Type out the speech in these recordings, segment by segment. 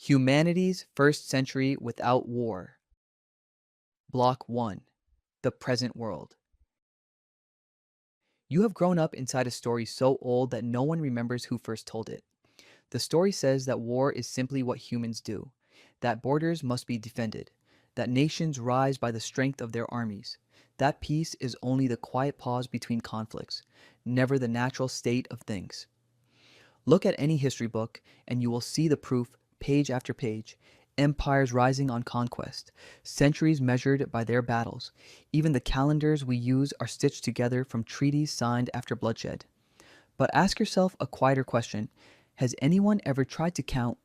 Humanity's First Century Without War. Block 1. The Present World. You have grown up inside a story so old that no one remembers who first told it. The story says that war is simply what humans do, that borders must be defended, that nations rise by the strength of their armies, that peace is only the quiet pause between conflicts, never the natural state of things. Look at any history book, and you will see the proof, page after page. Empires rising on conquest, centuries measured by their battles. Even the calendars we use are stitched together from treaties signed after bloodshed. But ask yourself a quieter question. Has anyone ever tried to count,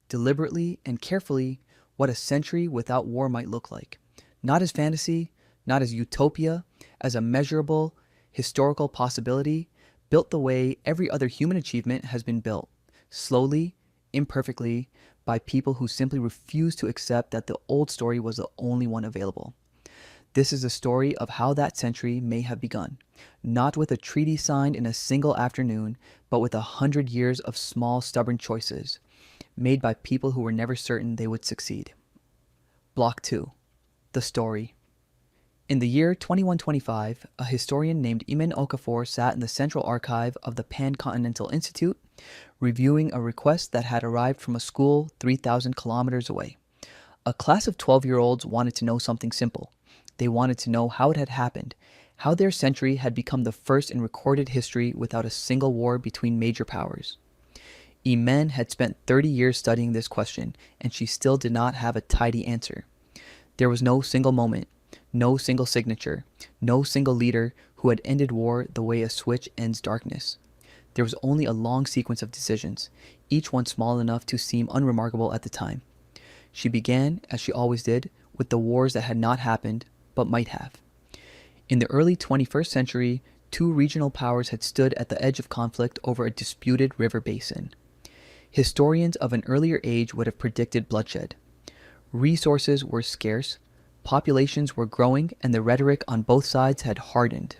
deliberately and carefully, what a century without war might look like? Not as fantasy, not as utopia, as a measurable, historical possibility, built the way every other human achievement has been built, slowly, imperfectly, by people who simply refuse to accept that the old story was the only one available. This is a story of how that century may have begun, not with a treaty signed in a single afternoon, but with 100 years of small, stubborn choices, made by people who were never certain they would succeed. Block 2. The Story. In the year 2125, a historian named Eamon Okafor sat in the Central Archive of the Pan-Continental Institute, reviewing a request that had arrived from a school 3,000 kilometers away. A class of 12-year-olds wanted to know something simple. They wanted to know how it had happened, how their century had become the first in recorded history without a single war between major powers. Eamon had spent 30 years studying this question, and she still did not have a tidy answer. There was no single moment, no single signature, no single leader who had ended war the way a switch ends darkness. There was only a long sequence of decisions, each one small enough to seem unremarkable at the time. She began, as she always did, with the wars that had not happened, but might have. In the early 21st century, two regional powers had stood at the edge of conflict over a disputed river basin. Historians of an earlier age would have predicted bloodshed. Resources were scarce, populations were growing, and the rhetoric on both sides had hardened.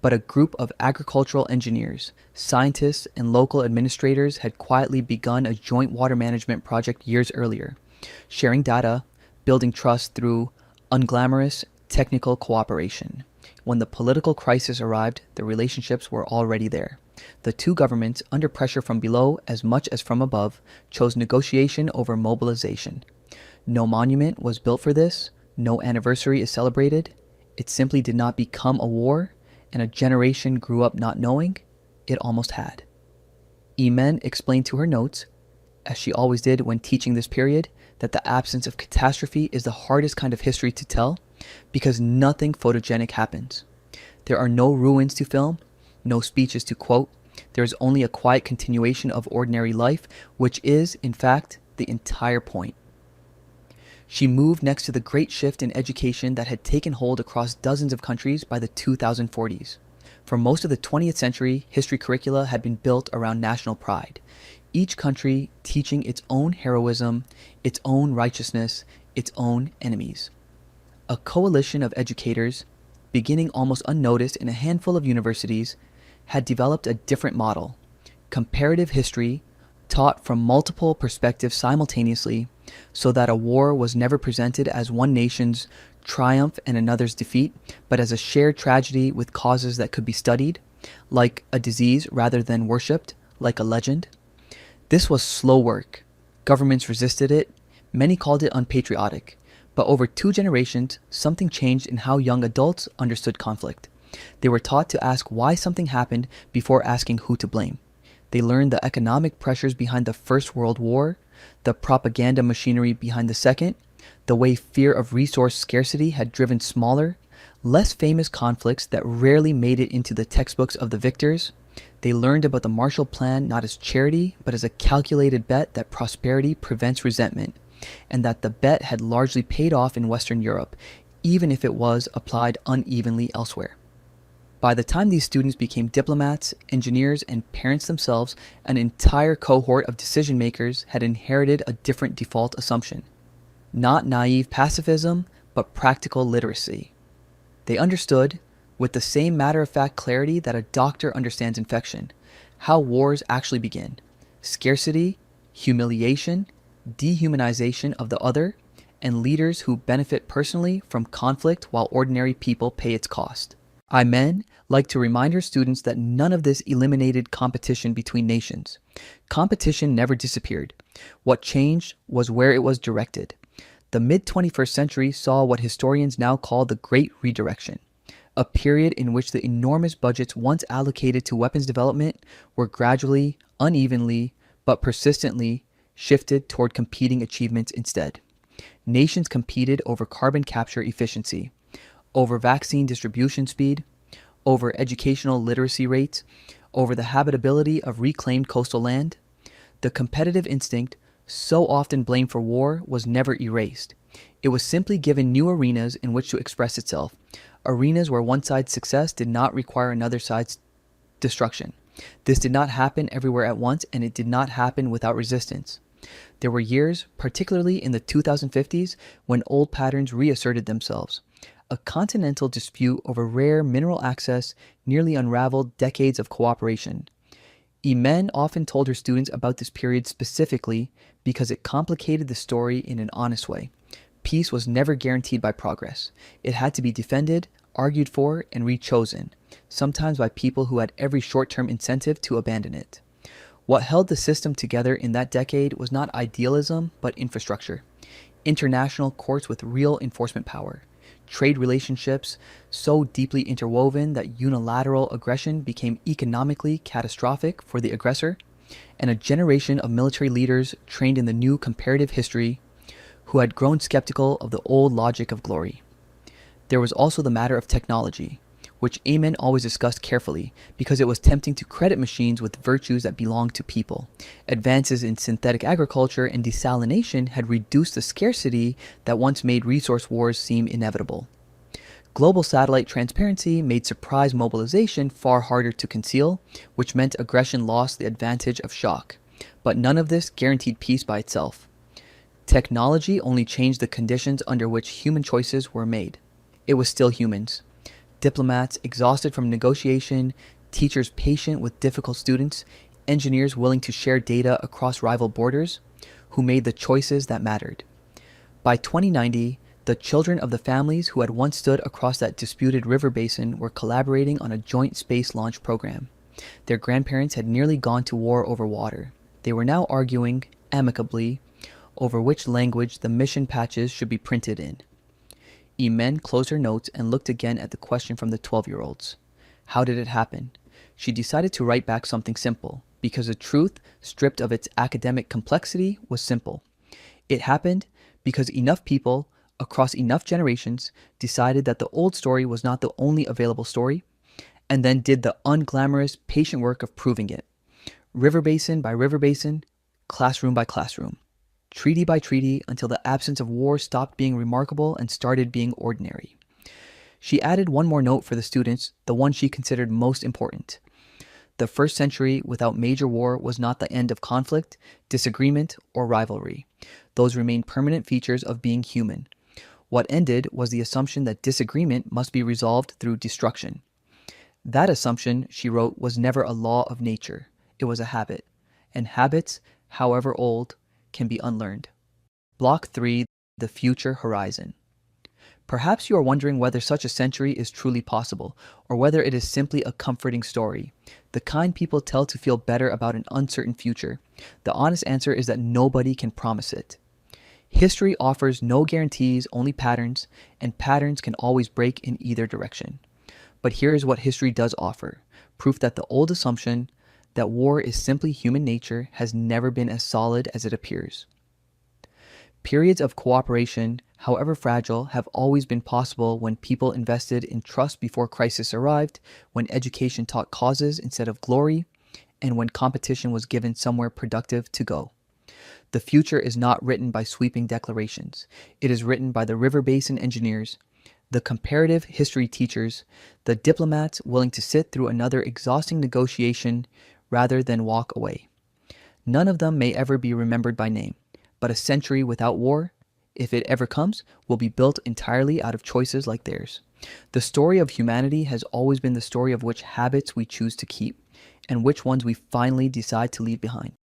But a group of agricultural engineers, scientists, and local administrators had quietly begun a joint water management project years earlier, sharing data, building trust through unglamorous technical cooperation. When the political crisis arrived, the relationships were already there. The two governments, under pressure from below as much as from above, chose negotiation over mobilization. No monument was built for this, no anniversary is celebrated. It simply did not become a war, and a generation grew up not knowing it almost had. Eamon explained to her notes, as she always did when teaching this period, that the absence of catastrophe is the hardest kind of history to tell because nothing photogenic happens. There are no ruins to film, no speeches to quote. There is only a quiet continuation of ordinary life, which is, in fact, the entire point. She moved next to the great shift in education that had taken hold across dozens of countries by the 2040s. For most of the 20th century, history curricula had been built around national pride, each country teaching its own heroism, its own righteousness, its own enemies. A coalition of educators, beginning almost unnoticed in a handful of universities, had developed a different model: comparative history, taught from multiple perspectives simultaneously, so that a war was never presented as one nation's triumph and another's defeat, but as a shared tragedy with causes that could be studied, like a disease rather than worshipped, like a legend. This was slow work. Governments resisted it. Many called it unpatriotic. But over 2 generations, something changed in how young adults understood conflict. They were taught to ask why something happened before asking who to blame. They learned the economic pressures behind the First World War, the propaganda machinery behind the Second, the way fear of resource scarcity had driven smaller, less famous conflicts that rarely made it into the textbooks of the victors. They learned about the Marshall Plan not as charity, but as a calculated bet that prosperity prevents resentment, and that the bet had largely paid off in Western Europe, even if it was applied unevenly elsewhere. By the time these students became diplomats, engineers, and parents themselves, an entire cohort of decision makers had inherited a different default assumption. Not naive pacifism, but practical literacy. They understood, with the same matter-of-fact clarity that a doctor understands infection, how wars actually begin: scarcity, humiliation, dehumanization of the other, and leaders who benefit personally from conflict while ordinary people pay its cost. Imen like to remind her students that none of this eliminated competition between nations. Competition never disappeared. What changed was where it was directed. The mid-21st century saw what historians now call the Great Redirection, a period in which the enormous budgets once allocated to weapons development were gradually, unevenly, but persistently shifted toward competing achievements instead. Nations competed over carbon capture efficiency, over vaccine distribution speed, over educational literacy rates, over the habitability of reclaimed coastal land. The competitive instinct, so often blamed for war, was never erased. It was simply given new arenas in which to express itself, arenas where one side's success did not require another side's destruction. This did not happen everywhere at once, and it did not happen without resistance. There were years, particularly in the 2050s, when old patterns reasserted themselves. A continental dispute over rare mineral access nearly unraveled decades of cooperation. Imen often told her students about this period specifically because it complicated the story in an honest way. Peace was never guaranteed by progress. It had to be defended, argued for, and rechosen, sometimes by people who had every short-term incentive to abandon it. What held the system together in that decade was not idealism, but infrastructure. International courts with real enforcement power. Trade relationships so deeply interwoven that unilateral aggression became economically catastrophic for the aggressor, and a generation of military leaders trained in the new comparative history who had grown skeptical of the old logic of glory. There was also the matter of technology, which Amen always discussed carefully because it was tempting to credit machines with virtues that belonged to people. Advances in synthetic agriculture and desalination had reduced the scarcity that once made resource wars seem inevitable. Global satellite transparency made surprise mobilization far harder to conceal, which meant aggression lost the advantage of shock. But none of this guaranteed peace by itself. Technology only changed the conditions under which human choices were made. It was still humans. Diplomats exhausted from negotiation, teachers patient with difficult students, engineers willing to share data across rival borders, who made the choices that mattered. By 2090, the children of the families who had once stood across that disputed river basin were collaborating on a joint space launch program. Their grandparents had nearly gone to war over water. They were now arguing, amicably, over which language the mission patches should be printed in. Imen closed her notes and looked again at the question from the 12-year-olds. How did it happen? She decided to write back something simple, because the truth, stripped of its academic complexity, was simple. It happened because enough people, across enough generations, decided that the old story was not the only available story, and then did the unglamorous, patient work of proving it. River basin by river basin, classroom by classroom. Treaty by treaty, until the absence of war stopped being remarkable and started being ordinary. She added one more note for the students, the one she considered most important. The first century without major war was not the end of conflict, disagreement, or rivalry. Those remained permanent features of being human. What ended was the assumption that disagreement must be resolved through destruction. That assumption, she wrote, was never a law of nature. It was a habit. And habits, however old, can be unlearned. Block 3, the future horizon. Perhaps you are wondering whether such a century is truly possible, or whether it is simply a comforting story, the kind people tell to feel better about an uncertain future. The honest answer is that nobody can promise it. History offers no guarantees, only patterns, and patterns can always break in either direction. But here is what history does offer, proof that the old assumption that war is simply human nature has never been as solid as it appears. Periods of cooperation, however fragile, have always been possible when people invested in trust before crisis arrived, when education taught causes instead of glory, and when competition was given somewhere productive to go. The future is not written by sweeping declarations. It is written by the river basin engineers, the comparative history teachers, the diplomats willing to sit through another exhausting negotiation rather than walk away. None of them may ever be remembered by name, but a century without war, if it ever comes, will be built entirely out of choices like theirs. The story of humanity has always been the story of which habits we choose to keep, and which ones we finally decide to leave behind.